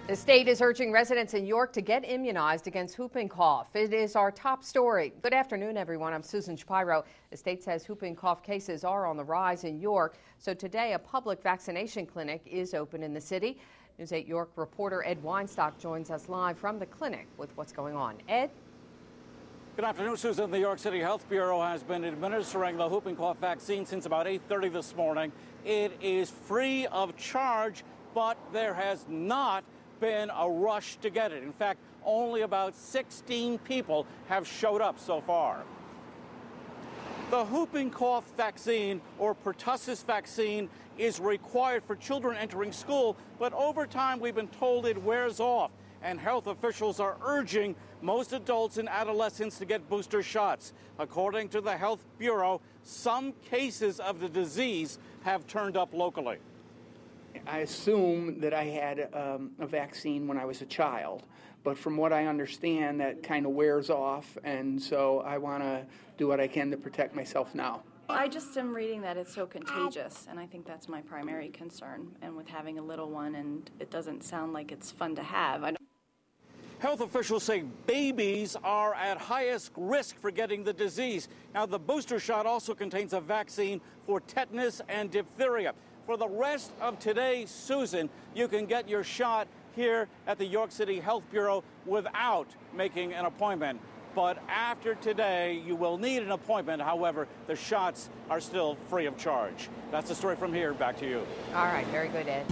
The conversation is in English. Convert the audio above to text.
The state is urging residents in York to get immunized against whooping cough. It is our top story. Good afternoon, everyone. I'm Susan Shapiro. The state says whooping cough cases are on the rise in York. So today, a public vaccination clinic is open in the city. News 8 York reporter Ed Weinstock joins us live from the clinic with what's going on. Ed? Good afternoon, Susan. The York City Health Bureau has been administering the whooping cough vaccine since about 8:30 this morning. It is free of charge, but there has not been a rush to get it. In fact, only about 16 people have showed up so far. The whooping cough vaccine, or pertussis vaccine, is required for children entering school, but over time we've been told it wears off, and health officials are urging most adults and adolescents to get booster shots. According to the Health Bureau, some cases of the disease have turned up locally. I assume that I had a vaccine when I was a child, but from what I understand, that kind of wears off, and so I want to do what I can to protect myself now. I just am reading that it's so contagious, and I think that's my primary concern. And with having a little one, and it doesn't sound like it's fun to have. Health officials say babies are at highest risk for getting the disease. Now, the booster shot also contains a vaccine for tetanus and diphtheria. For the rest of today, Susan, you can get your shot here at the York City Health Bureau without making an appointment. But after today, you will need an appointment. However, the shots are still free of charge. That's the story from here. Back to you. All right, very good, Ed.